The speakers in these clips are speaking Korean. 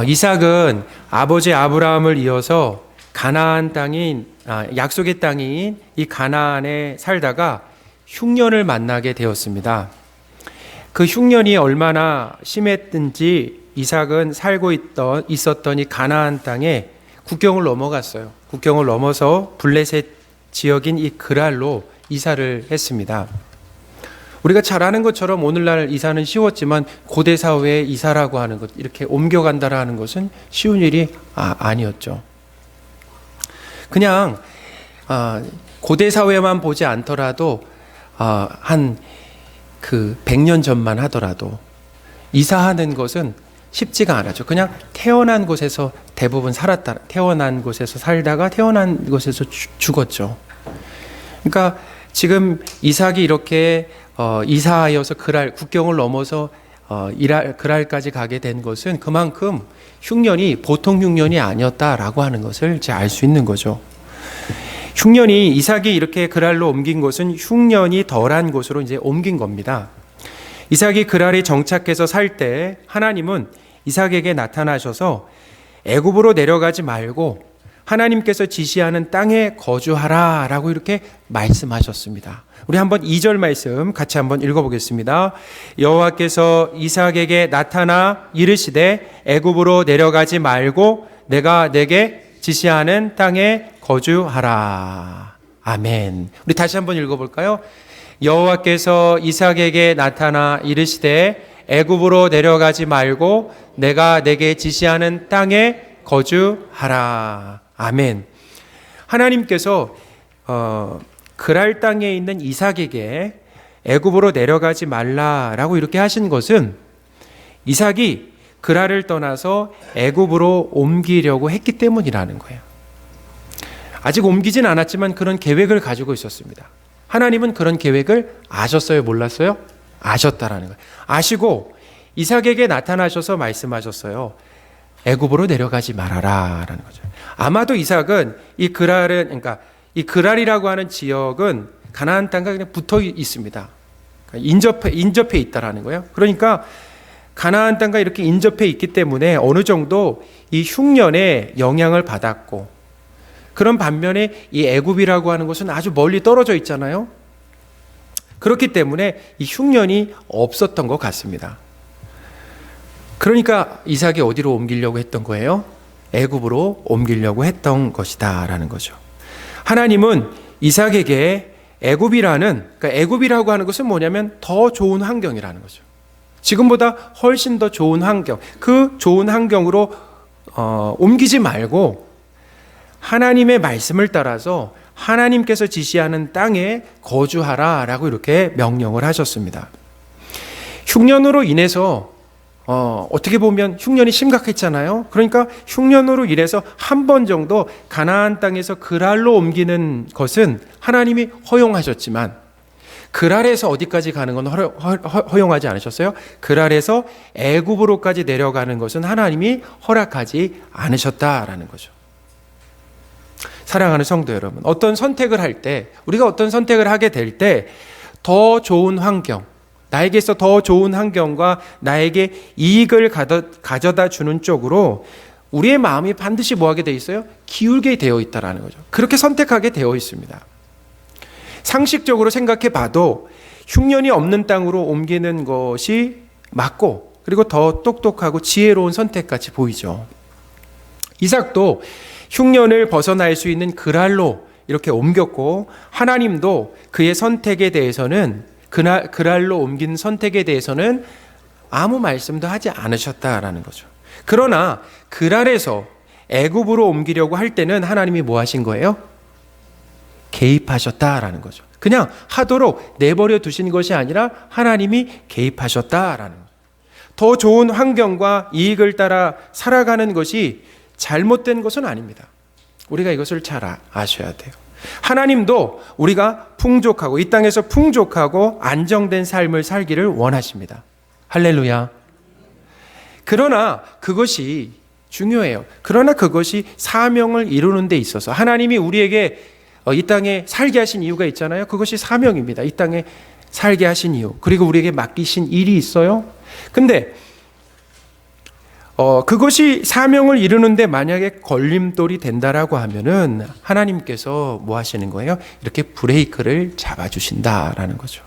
이삭은 아버지 아브라함을 이어서 가나안 땅인 약속의 땅인 이 가나안에 살다가 흉년을 만나게 되었습니다. 그 흉년이 얼마나 심했든지 이삭은 살고 있었던 이 가나안 땅에 국경을 넘어갔어요. 국경을 넘어서 블레셋 지역인 이 그랄로 이사를 했습니다. 우리가 잘 아는 것처럼 오늘날 이사는 쉬웠지만 고대 사회에 이사라고 하는 것, 이렇게 옮겨간다라는 것은 쉬운 일이 아니었죠. 그냥 고대 사회만 보지 않더라도 한 100년 전만 하더라도 이사하는 것은 쉽지가 않았죠. 그냥 태어난 곳에서 대부분 태어난 곳에서 살다가 태어난 곳에서 죽었죠. 그러니까 지금 이삭이 이렇게 이사하여서 국경을 넘어서 그랄까지 가게 된 것은 그만큼 흉년이 보통 흉년이 아니었다라고 하는 것을 이제 알 수 있는 거죠. 흉년이 이삭이 이렇게 그랄로 옮긴 곳은 흉년이 덜한 곳으로 이제 옮긴 겁니다. 이삭이 그랄에 정착해서 살 때 하나님은 이삭에게 나타나셔서 애굽으로 내려가지 말고 하나님께서 지시하는 땅에 거주하라라고 이렇게 말씀하셨습니다. 우리 한번 2절 말씀 같이 한번 읽어보겠습니다. 여호와께서 이삭에게 나타나 이르시되 애굽으로 내려가지 말고 내가 내게 지시하는 땅에 거주하라. 아멘. 우리 다시 한번 읽어볼까요? 여호와께서 이삭에게 나타나 이르시되 애굽으로 내려가지 말고 내가 내게 지시하는 땅에 거주하라. 아멘. 하나님께서 그랄 땅에 있는 이삭에게 애굽으로 내려가지 말라라고 이렇게 하신 것은 이삭이 그랄을 떠나서 애굽으로 옮기려고 했기 때문이라는 거예요. 아직 옮기진 않았지만 그런 계획을 가지고 있었습니다. 하나님은 그런 계획을 아셨어요? 몰랐어요? 아셨다라는 거예요. 아시고 이삭에게 나타나셔서 말씀하셨어요. 애굽으로 내려가지 말아라라는 거죠. 아마도 이삭은 이 그랄이라고 하는 지역은 가나안 땅과 그냥 붙어 있습니다. 인접해 있다라는 거예요. 그러니까 가나안 땅과 이렇게 인접해 있기 때문에 어느 정도 이 흉년에 영향을 받았고, 그런 반면에 이 애굽이라고 하는 것은 아주 멀리 떨어져 있잖아요. 그렇기 때문에 이 흉년이 없었던 것 같습니다. 그러니까 이삭이 어디로 옮기려고 했던 거예요? 애굽으로 옮기려고 했던 것이다라는 거죠. 하나님은 이삭에게 그러니까 애굽이라고 하는 것은 뭐냐면 더 좋은 환경이라는 거죠. 지금보다 훨씬 더 좋은 환경, 그 좋은 환경으로 옮기지 말고 하나님의 말씀을 따라서 하나님께서 지시하는 땅에 거주하라라고 이렇게 명령을 하셨습니다. 흉년으로 인해서 어떻게 보면 흉년이 심각했잖아요. 그러니까 흉년으로 인해서 한 번 정도 가나안 땅에서 그랄로 옮기는 것은 하나님이 허용하셨지만 그랄에서 어디까지 가는 건 허용하지 않으셨어요? 그랄에서 애굽으로까지 내려가는 것은 하나님이 허락하지 않으셨다라는 거죠. 사랑하는 성도 여러분, 어떤 선택을 할 때, 우리가 어떤 선택을 하게 될 때 더 좋은 환경, 나에게서 더 좋은 환경과 나에게 이익을 가져다 주는 쪽으로 우리의 마음이 반드시 뭐하게 되어 있어요? 기울게 되어 있다는 거죠. 그렇게 선택하게 되어 있습니다. 상식적으로 생각해 봐도 흉년이 없는 땅으로 옮기는 것이 맞고, 그리고 더 똑똑하고 지혜로운 선택같이 보이죠. 이삭도 흉년을 벗어날 수 있는 그랄로 이렇게 옮겼고, 하나님도 그의 선택에 대해서는 그랄로 옮긴 선택에 대해서는 아무 말씀도 하지 않으셨다라는 거죠. 그러나 그랄에서 애굽으로 옮기려고 할 때는 하나님이 뭐 하신 거예요? 개입하셨다라는 거죠. 그냥 하도록 내버려 두신 것이 아니라 하나님이 개입하셨다라는 거죠. 더 좋은 환경과 이익을 따라 살아가는 것이 잘못된 것은 아닙니다. 우리가 이것을 잘 아셔야 돼요. 하나님도 우리가 풍족하고 이 땅에서 풍족하고 안정된 삶을 살기를 원하십니다. 할렐루야. 그러나 그것이 중요해요. 그러나 그것이 사명을 이루는 데 있어서 하나님이 우리에게 이 땅에 살게 하신 이유가 있잖아요. 그것이 사명입니다. 이 땅에 살게 하신 이유, 그리고 우리에게 맡기신 일이 있어요. 근데 그것이 사명을 이루는데 만약에 걸림돌이 된다라고 하면은 하나님께서 뭐 하시는 거예요? 이렇게 브레이크를 잡아주신다라는 거죠.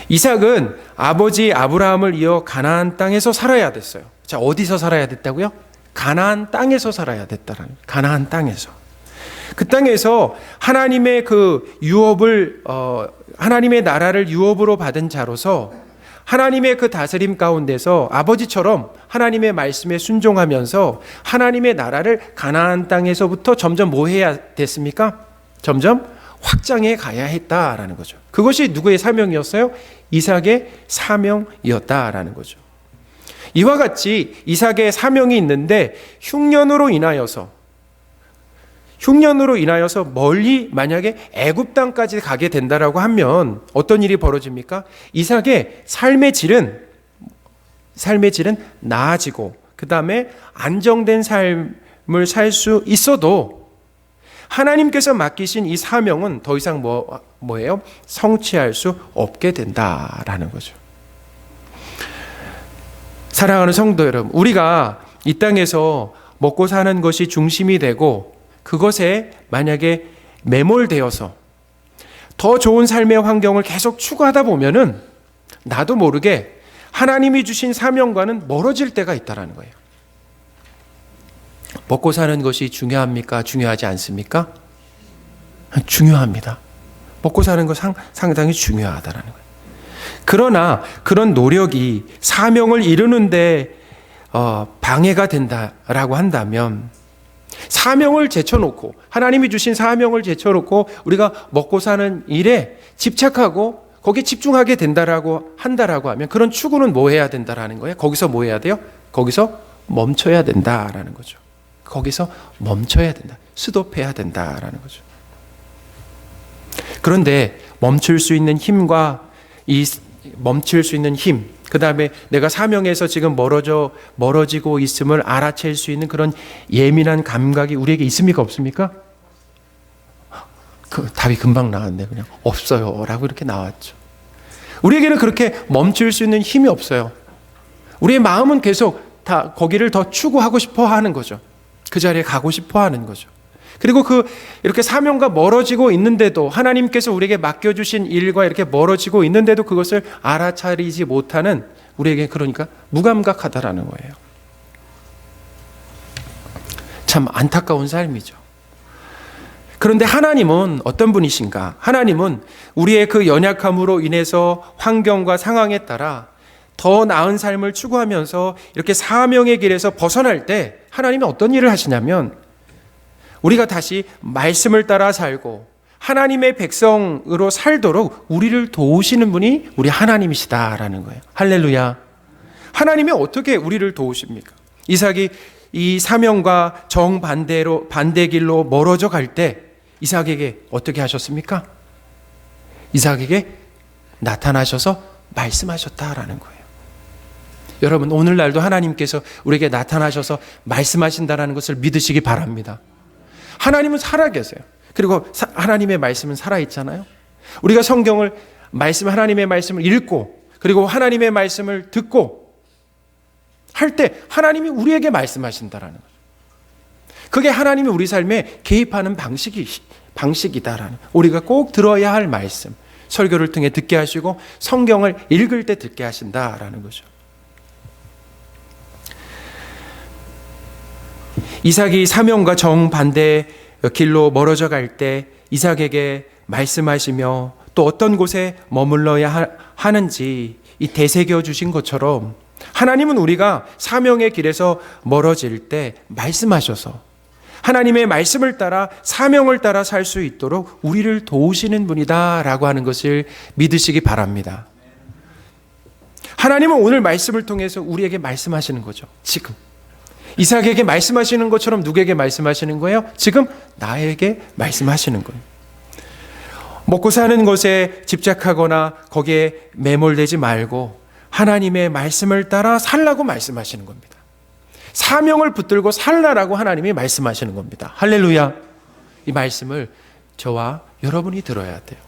이삭은 아버지 아브라함을 이어 가나안 땅에서 살아야 됐어요. 자, 어디서 살아야 됐다고요? 가나안 땅에서 살아야 됐다라는, 가나안 땅에서. 그 땅에서 하나님의 그 유업을, 하나님의 나라를 유업으로 받은 자로서 하나님의 그 다스림 가운데서 아버지처럼 하나님의 말씀에 순종하면서 하나님의 나라를 가나안 땅에서부터 점점 뭐 해야 됐습니까? 점점 확장해 가야 했다라는 거죠. 그것이 누구의 사명이었어요? 이삭의 사명이었다라는 거죠. 이와 같이 이삭의 사명이 있는데 흉년으로 인하여서 멀리 만약에 애굽 땅까지 가게 된다라고 하면 어떤 일이 벌어집니까? 이삭의 삶의 질은 나아지고 그 다음에 안정된 삶을 살 수 있어도 하나님께서 맡기신 이 사명은 더 이상 뭐예요? 성취할 수 없게 된다라는 거죠. 사랑하는 성도 여러분, 우리가 이 땅에서 먹고 사는 것이 중심이 되고 그것에 만약에 매몰되어서 더 좋은 삶의 환경을 계속 추구하다 보면은 나도 모르게 하나님이 주신 사명과는 멀어질 때가 있다라는 거예요. 먹고 사는 것이 중요합니까? 중요하지 않습니까? 중요합니다. 먹고 사는 것 상당히 중요하다라는 거예요. 그러나 그런 노력이 사명을 이루는데 방해가 된다라고 한다면 사명을 제쳐놓고 하나님이 주신 사명을 제쳐놓고 우리가 먹고 사는 일에 집착하고 거기에 집중하게 된다라고 한다라고 하면 그런 추구는 뭐 해야 된다라는 거예요? 거기서 뭐 해야 돼요? 거기서 멈춰야 된다라는 거죠. 거기서 멈춰야 된다. 스톱해야 된다라는 거죠. 그런데 멈출 수 있는 힘과 멈출 수 있는 힘, 그 다음에 내가 사명에서 지금 멀어지고 있음을 알아챌 수 있는 그런 예민한 감각이 우리에게 있습니까? 없습니까? 그 답이 금방 나왔네. 그냥 없어요 라고 이렇게 나왔죠. 우리에게는 그렇게 멈출 수 있는 힘이 없어요. 우리의 마음은 계속 다 거기를 더 추구하고 싶어 하는 거죠. 그 자리에 가고 싶어 하는 거죠. 그리고 이렇게 사명과 멀어지고 있는데도 하나님께서 우리에게 맡겨주신 일과 이렇게 멀어지고 있는데도 그것을 알아차리지 못하는 우리에게 그러니까 무감각하다라는 거예요. 참 안타까운 삶이죠. 그런데 하나님은 어떤 분이신가? 하나님은 우리의 그 연약함으로 인해서 환경과 상황에 따라 더 나은 삶을 추구하면서 이렇게 사명의 길에서 벗어날 때 하나님이 어떤 일을 하시냐면 우리가 다시 말씀을 따라 살고 하나님의 백성으로 살도록 우리를 도우시는 분이 우리 하나님이시다라는 거예요. 할렐루야. 하나님이 어떻게 우리를 도우십니까? 이삭이 이 사명과 반대 길로 멀어져 갈 때 이삭에게 어떻게 하셨습니까? 이삭에게 나타나셔서 말씀하셨다라는 거예요. 여러분, 오늘날도 하나님께서 우리에게 나타나셔서 말씀하신다라는 것을 믿으시기 바랍니다. 하나님은 살아계세요. 그리고 하나님의 말씀은 살아있잖아요. 우리가 하나님의 말씀을 읽고 그리고 하나님의 말씀을 듣고 할 때 하나님이 우리에게 말씀하신다라는 거죠. 그게 하나님이 우리 삶에 개입하는 방식이다라는, 우리가 꼭 들어야 할 말씀, 설교를 통해 듣게 하시고 성경을 읽을 때 듣게 하신다라는 거죠. 이삭이 사명과 정반대의 길로 멀어져 갈 때 이삭에게 말씀하시며 또 어떤 곳에 머물러야 하는지 이 되새겨 주신 것처럼 하나님은 우리가 사명의 길에서 멀어질 때 말씀하셔서 하나님의 말씀을 따라 사명을 따라 살 수 있도록 우리를 도우시는 분이다라고 하는 것을 믿으시기 바랍니다. 하나님은 오늘 말씀을 통해서 우리에게 말씀하시는 거죠. 지금 이삭에게 말씀하시는 것처럼 누구에게 말씀하시는 거예요? 지금 나에게 말씀하시는 거예요. 먹고 사는 것에 집착하거나 거기에 매몰되지 말고 하나님의 말씀을 따라 살라고 말씀하시는 겁니다. 사명을 붙들고 살라라고 하나님이 말씀하시는 겁니다. 할렐루야. 이 말씀을 저와 여러분이 들어야 돼요.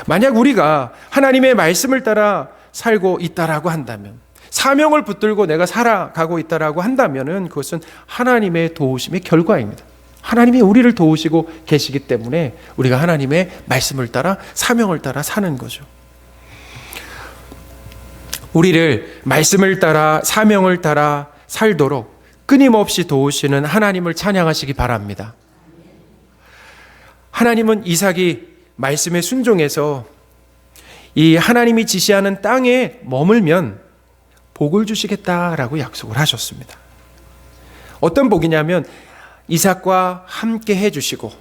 만약 우리가 하나님의 말씀을 따라 살고 있다라고 한다면, 사명을 붙들고 내가 살아가고 있다라고 한다면은 그것은 하나님의 도우심의 결과입니다. 하나님이 우리를 도우시고 계시기 때문에 우리가 하나님의 말씀을 따라 사명을 따라 사는 거죠. 우리를 말씀을 따라 사명을 따라 살도록 끊임없이 도우시는 하나님을 찬양하시기 바랍니다. 하나님은 이삭이 말씀에 순종해서 이 하나님이 지시하는 땅에 머물면 복을 주시겠다라고 약속을 하셨습니다. 어떤 복이냐면 이삭과 함께 해주시고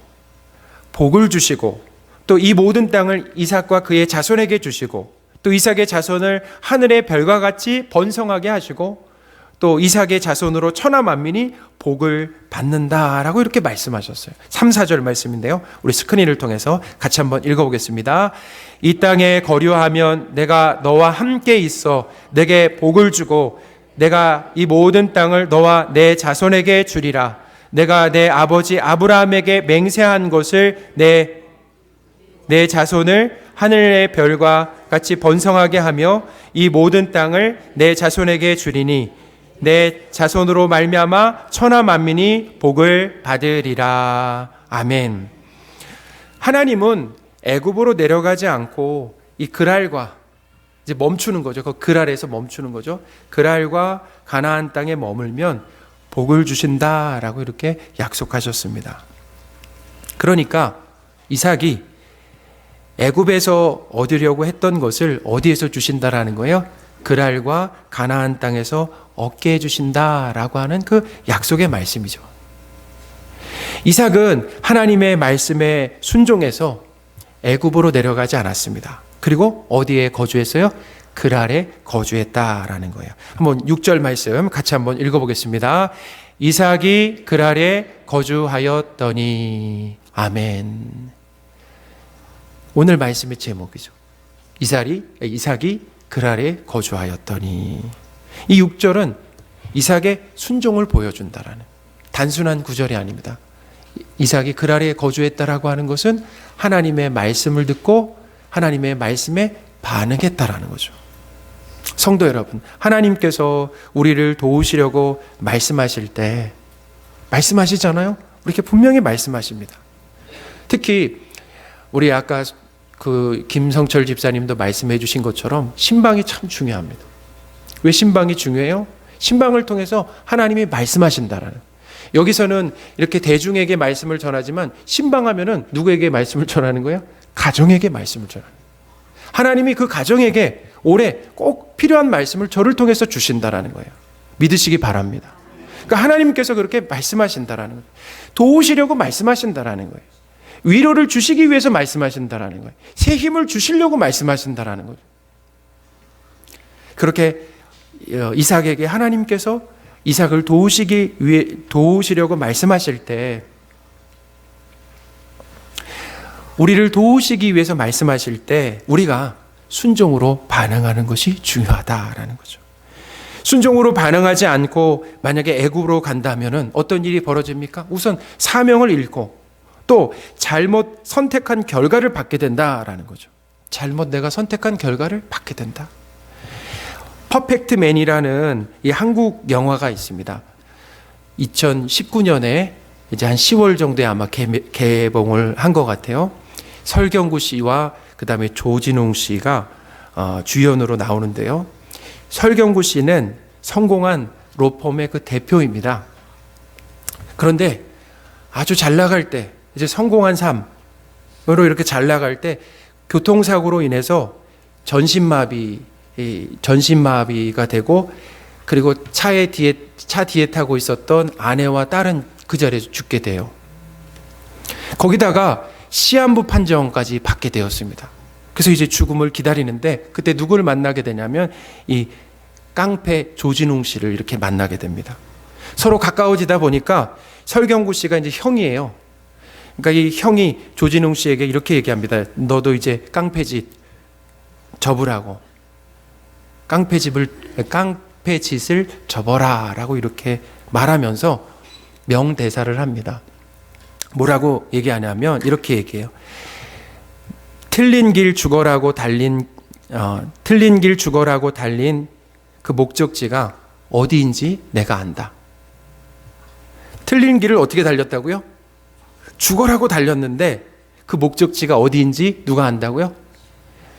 복을 주시고 또 이 모든 땅을 이삭과 그의 자손에게 주시고 또 이삭의 자손을 하늘의 별과 같이 번성하게 하시고 또 이삭의 자손으로 천하 만민이 복을 받는다라고 이렇게 말씀하셨어요. 3, 4절 말씀인데요. 우리 스크린을 통해서 같이 한번 읽어보겠습니다. 이 땅에 거류하면 내가 너와 함께 있어 내게 복을 주고 내가 이 모든 땅을 너와 내 자손에게 주리라. 내가 내 아버지 아브라함에게 맹세한 것을 내 자손을 하늘의 별과 같이 번성하게 하며 이 모든 땅을 내 자손에게 주리니 내 자손으로 말미암아 천하 만민이 복을 받으리라. 아멘. 하나님은 애굽으로 내려가지 않고 이 그랄과 이제 멈추는 거죠. 그 그랄에서 멈추는 거죠. 그랄과 가나안 땅에 머물면 복을 주신다라고 이렇게 약속하셨습니다. 그러니까 이삭이 애굽에서 얻으려고 했던 것을 어디에서 주신다라는 거예요? 그랄과 가나안 땅에서 얻게 해주신다라고 하는 그 약속의 말씀이죠. 이삭은 하나님의 말씀에 순종해서 애굽으로 내려가지 않았습니다. 그리고 어디에 거주했어요? 그랄에 거주했다라는 거예요. 한번 6절 말씀 같이 한번 읽어보겠습니다. 이삭이 그랄에 거주하였더니. 아멘. 오늘 말씀의 제목이죠. 이삭이 그랄에 거주하였더니. 이 6절은 이삭의 순종을 보여준다라는 단순한 구절이 아닙니다. 이삭이 그랄에 거주했다라고 하는 것은 하나님의 말씀을 듣고 하나님의 말씀에 반응했다라는 거죠. 성도 여러분, 하나님께서 우리를 도우시려고 말씀하실 때 말씀하시잖아요. 이렇게 분명히 말씀하십니다. 특히 우리 아까 그 김성철 집사님도 말씀해 주신 것처럼 신방이 참 중요합니다. 왜 신방이 중요해요? 신방을 통해서 하나님이 말씀하신다라는. 여기서는 이렇게 대중에게 말씀을 전하지만 신방하면은 누구에게 말씀을 전하는 거예요? 가정에게 말씀을 전하는. 하나님이 그 가정에게 올해 꼭 필요한 말씀을 저를 통해서 주신다라는 거예요. 믿으시기 바랍니다. 그러니까 하나님께서 그렇게 말씀하신다라는 거예요. 도우시려고 말씀하신다라는 거예요. 위로를 주시기 위해서 말씀하신다라는 거예요. 새 힘을 주시려고 말씀하신다라는 거죠. 그렇게 이삭에게 하나님께서 이삭을 도우시려고 말씀하실 때 우리를 도우시기 위해서 말씀하실 때 우리가 순종으로 반응하는 것이 중요하다라는 거죠. 순종으로 반응하지 않고 만약에 애굽으로 간다면은 어떤 일이 벌어집니까? 우선 사명을 잃고 또 잘못 선택한 결과를 받게 된다라는 거죠. 잘못 내가 선택한 결과를 받게 된다. 퍼펙트 맨이라는 이 한국 영화가 있습니다. 2019년에 이제 한 10월 정도에 아마 개봉을 한 것 같아요. 설경구 씨와 그 다음에 조진웅 씨가 주연으로 나오는데요. 설경구 씨는 성공한 로펌의 그 대표입니다. 그런데 아주 잘 나갈 때, 이제 성공한 삶으로 이렇게 잘 나갈 때 교통사고로 인해서 전신마비가 되고 그리고 차 뒤에 타고 있었던 아내와 딸은 그 자리에서 죽게 돼요. 거기다가 시한부 판정까지 받게 되었습니다. 그래서 이제 죽음을 기다리는데 그때 누구를 만나게 되냐면 이 깡패 조진웅 씨를 이렇게 만나게 됩니다. 서로 가까워지다 보니까 설경구 씨가 이제 형이에요. 그러니까 이 형이 조진웅 씨에게 이렇게 얘기합니다. 너도 이제 깡패짓 접으라고. 깡패짓을 접어라 라고 이렇게 말하면서 명대사를 합니다. 뭐라고 얘기하냐면 이렇게 얘기해요. 틀린 길 죽어라고 달린 그 목적지가 어디인지 내가 안다. 틀린 길을 어떻게 달렸다고요? 죽어라고 달렸는데 그 목적지가 어디인지 누가 안다고요?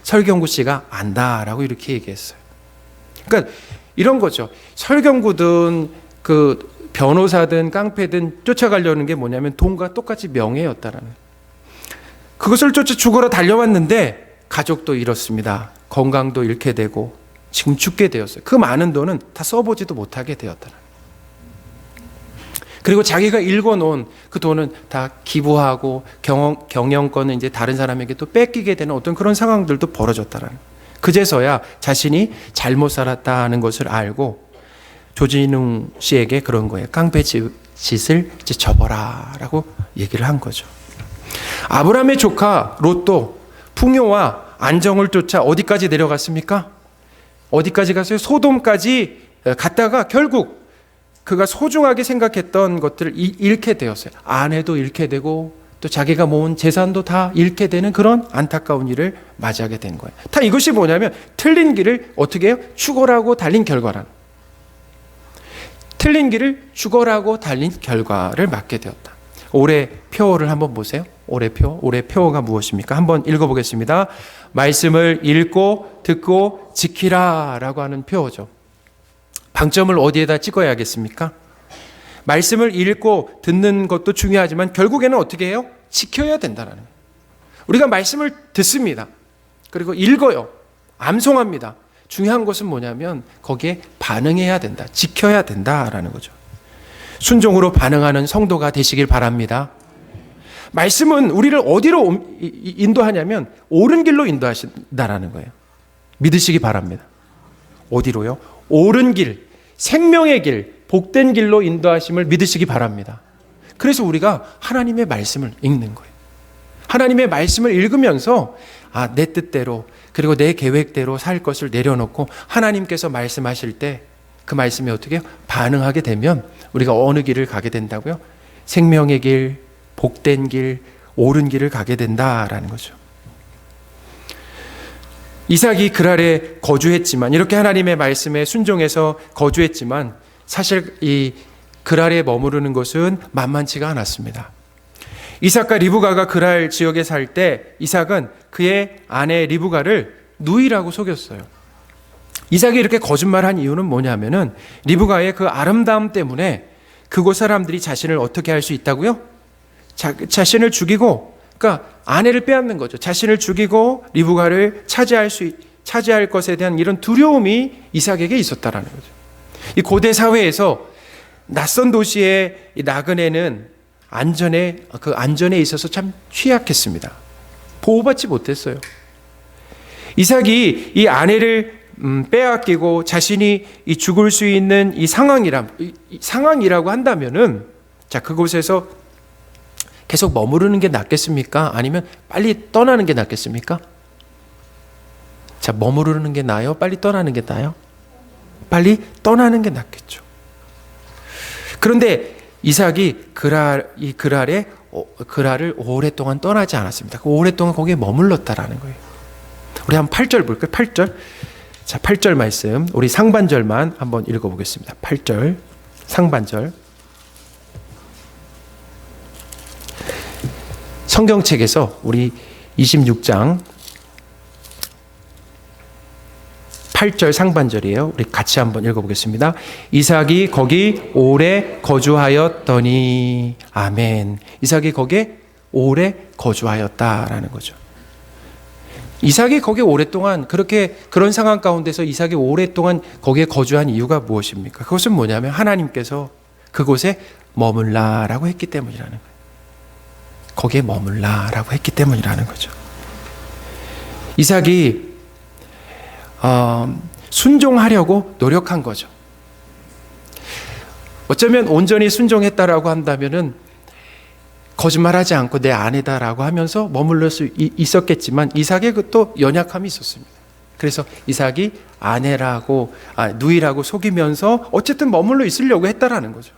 설경구 씨가 안다라고 이렇게 얘기했어요. 그러니까 이런 거죠. 설경구든 그 변호사든 깡패든 쫓아가려는 게 뭐냐면 돈과 똑같이 명예였다라는. 그것을 쫓아 죽어라 달려왔는데 가족도 잃었습니다. 건강도 잃게 되고 지금 죽게 되었어요. 그 많은 돈은 다 써보지도 못하게 되었다라는. 그리고 자기가 읽어놓은 그 돈은 다 기부하고 경영권은 이제 다른 사람에게 또 뺏기게 되는 어떤 그런 상황들도 벌어졌다라는. 그제서야 자신이 잘못 살았다는 것을 알고 조진웅 씨에게 그런 거예요. 깡패 짓을 이제 접어라라고 얘기를 한 거죠. 아브라함의 조카 롯도 풍요와 안정을 쫓아 어디까지 내려갔습니까? 어디까지 갔어요? 소돔까지 갔다가 결국 그가 소중하게 생각했던 것들을 잃게 되었어요. 아내도 잃게 되고 또 자기가 모은 재산도 다 잃게 되는 그런 안타까운 일을 맞이하게 된 거예요. 다 이것이 뭐냐면 틀린 길을 어떻게 해요? 죽어라고 달린 결과란. 틀린 길을 죽어라고 달린 결과를 맞게 되었다. 올해 표어를 한번 보세요. 올해 표어가 무엇입니까? 한번 읽어보겠습니다. 말씀을 읽고 듣고 지키라 라고 하는 표어죠. 방점을 어디에다 찍어야겠습니까? 말씀을 읽고 듣는 것도 중요하지만 결국에는 어떻게 해요? 지켜야 된다는 거예요. 우리가 말씀을 듣습니다. 그리고 읽어요. 암송합니다. 중요한 것은 뭐냐면 거기에 반응해야 된다. 지켜야 된다라는 거죠. 순종으로 반응하는 성도가 되시길 바랍니다. 말씀은 우리를 어디로 인도하냐면 옳은 길로 인도하신다라는 거예요. 믿으시기 바랍니다. 어디로요? 옳은 길, 생명의 길, 복된 길로 인도하심을 믿으시기 바랍니다. 그래서 우리가 하나님의 말씀을 읽는 거예요. 하나님의 말씀을 읽으면서 내 뜻대로 그리고 내 계획대로 살 것을 내려놓고 하나님께서 말씀하실 때 그 말씀에 어떻게 반응하게 되면 우리가 어느 길을 가게 된다고요? 생명의 길, 복된 길, 옳은 길을 가게 된다라는 거죠. 이삭이 그랄에 거주했지만 이렇게 하나님의 말씀에 순종해서 거주했지만 사실 이 그랄에 머무르는 것은 만만치가 않았습니다. 이삭과 리브가가 그랄 지역에 살 때 이삭은 그의 아내 리브가를 누이라고 속였어요. 이삭이 이렇게 거짓말한 이유는 뭐냐면은 리브가의 그 아름다움 때문에 그곳 사람들이 자신을 어떻게 할 수 있다고요? 자신을 죽이고, 그러니까 아내를 빼앗는 거죠. 자신을 죽이고 리브가를 차지할 것에 대한 이런 두려움이 이삭에게 있었다라는 거죠. 이 고대 사회에서 낯선 도시의 이 나그네는 안전에 있어서 참 취약했습니다. 보호받지 못했어요. 이삭이 이 아내를 빼앗기고 자신이 이 죽을 수 있는 이 상황이라고 한다면은 자, 그곳에서 계속 머무르는 게 낫겠습니까? 아니면 빨리 떠나는 게 낫겠습니까? 자, 머무르는 게 나아요? 빨리 떠나는 게 나아요? 빨리 떠나는 게 낫겠죠. 그런데 이삭이 그랄을 오랫동안 떠나지 않았습니다. 오랫동안 거기에 머물렀다라는 거예요. 우리 한번 8절 볼까요? 8절. 자, 8절 말씀. 우리 상반절만 한번 읽어보겠습니다. 8절 상반절. 성경책에서 우리 26장 8절 상반절이에요. 우리 같이 한번 읽어보겠습니다. 이삭이 거기 오래 거주하였더니 아멘. 이삭이 거기에 오래 거주하였다라는 거죠. 이삭이 거기에 오랫동안 그런 상황 가운데서 이삭이 오랫동안 거기에 거주한 이유가 무엇입니까? 그것은 뭐냐면 하나님께서 그곳에 머물라라고 했기 때문이라는 거예요. 거기에 머물라라고 했기 때문이라는 거죠. 이삭이 순종하려고 노력한 거죠. 어쩌면 온전히 순종했다라고 한다면은 거짓말하지 않고 내 아내다라고 하면서 머물러 수 있었겠지만 이삭의 또 연약함이 있었습니다. 그래서 이삭이 누이라고 속이면서 어쨌든 머물러 있으려고 했다라는 거죠.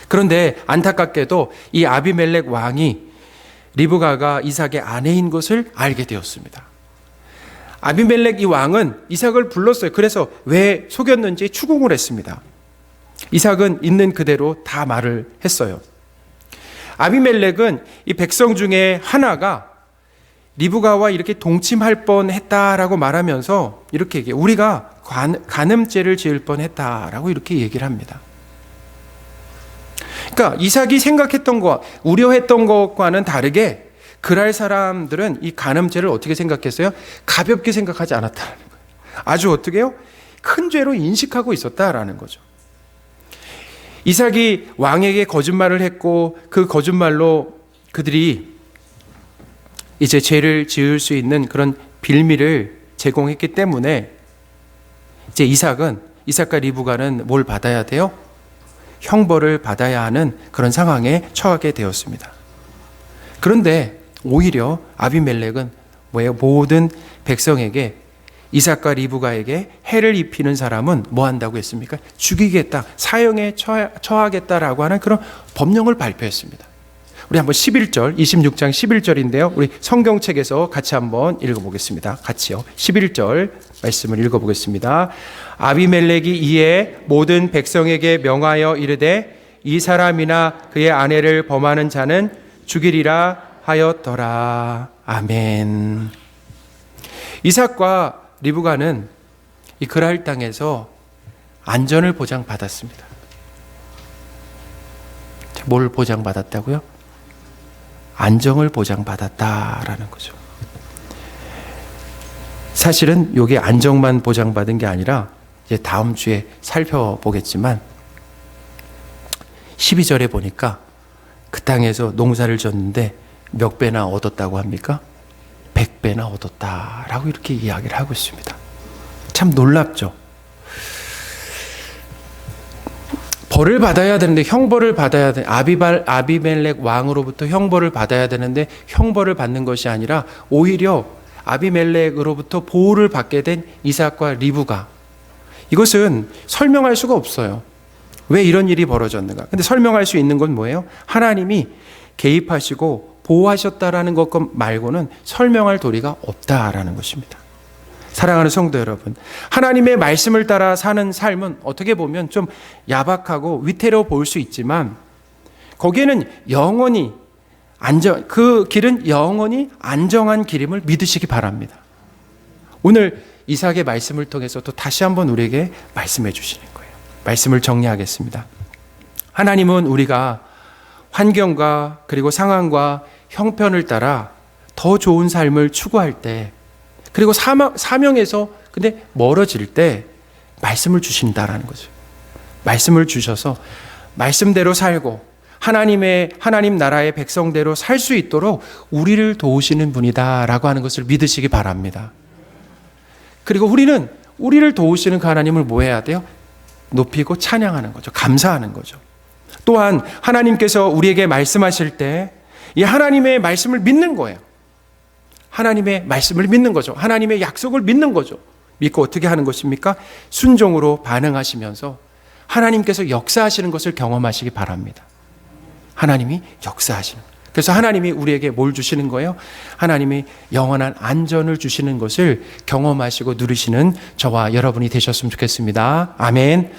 그런데 안타깝게도 이 아비멜렉 왕이 리브가가 이삭의 아내인 것을 알게 되었습니다. 아비멜렉 이 왕은 이삭을 불렀어요. 그래서 왜 속였는지 추궁을 했습니다. 이삭은 있는 그대로 다 말을 했어요. 아비멜렉은 이 백성 중에 하나가 리브가와 이렇게 동침할 뻔했다라고 말하면서 이렇게 얘기해요. 우리가 간음죄를 지을 뻔했다라고 이렇게 얘기를 합니다. 그러니까 이삭이 생각했던 것, 우려했던 것과는 다르게 그랄 사람들은 이 간음죄를 어떻게 생각했어요? 가볍게 생각하지 않았다는 거예요. 아주 어떻게 해요? 큰 죄로 인식하고 있었다라는 거죠. 이삭이 왕에게 거짓말을 했고 그 거짓말로 그들이 이제 죄를 지을 수 있는 그런 빌미를 제공했기 때문에 이제 이삭과 리브가는 뭘 받아야 돼요? 형벌을 받아야 하는 그런 상황에 처하게 되었습니다. 그런데 오히려 아비멜렉은 뭐예요? 모든 백성에게 이삭과 리브가에게 해를 입히는 사람은 뭐 한다고 했습니까? 죽이겠다, 사형에 처하겠다라고 하는 그런 법령을 발표했습니다. 우리 한번 11절, 26장 11절인데요. 우리 성경책에서 같이 한번 읽어보겠습니다. 같이요. 11절 말씀을 읽어보겠습니다. 아비멜렉이 이에 모든 백성에게 명하여 이르되 이 사람이나 그의 아내를 범하는 자는 죽이리라 하였더라. 아멘. 이삭과 리브가는 이 그랄 땅에서 안전을 보장받았습니다. 뭘 보장받았다고요? 안정을 보장받았다라는 거죠. 사실은 이게 안정만 보장받은 게 아니라 이제 다음 주에 살펴보겠지만 12절에 보니까 그 땅에서 농사를 졌는데 몇 배나 얻었다고 합니까? 100배나 얻었다라고 이렇게 이야기를 하고 있습니다. 참 놀랍죠. 벌을 받아야 되는데 형벌을 받아야 돼. 아비멜렉 왕으로부터 형벌을 받아야 되는데 형벌을 받는 것이 아니라 오히려 아비멜렉으로부터 보호를 받게 된 이삭과 리브가. 이것은 설명할 수가 없어요. 왜 이런 일이 벌어졌는가? 근데 설명할 수 있는 건 뭐예요? 하나님이 개입하시고 보호하셨다라는 것 말고는 설명할 도리가 없다라는 것입니다. 사랑하는 성도 여러분, 하나님의 말씀을 따라 사는 삶은 어떻게 보면 좀 야박하고 위태로워 보일 수 있지만 거기에는 영원히 그 길은 영원히 안정한 길임을 믿으시기 바랍니다. 오늘 이삭의 말씀을 통해서 또 다시 한번 우리에게 말씀해 주시는 거예요. 말씀을 정리하겠습니다. 하나님은 우리가 환경과 그리고 상황과 형편을 따라 더 좋은 삶을 추구할 때, 그리고 사명에서 근데 멀어질 때 말씀을 주신다라는 거죠. 말씀을 주셔서 말씀대로 살고 하나님 나라의 백성대로 살 수 있도록 우리를 도우시는 분이다라고 하는 것을 믿으시기 바랍니다. 그리고 우리는 우리를 도우시는 그 하나님을 뭐 해야 돼요? 높이고 찬양하는 거죠. 감사하는 거죠. 또한 하나님께서 우리에게 말씀하실 때 이 하나님의 말씀을 믿는 거예요. 하나님의 말씀을 믿는 거죠. 하나님의 약속을 믿는 거죠. 믿고 어떻게 하는 것입니까? 순종으로 반응하시면서 하나님께서 역사하시는 것을 경험하시기 바랍니다. 하나님이 역사하시는 거예요. 그래서 하나님이 우리에게 뭘 주시는 거예요? 하나님이 영원한 안전을 주시는 것을 경험하시고 누리시는 저와 여러분이 되셨으면 좋겠습니다. 아멘.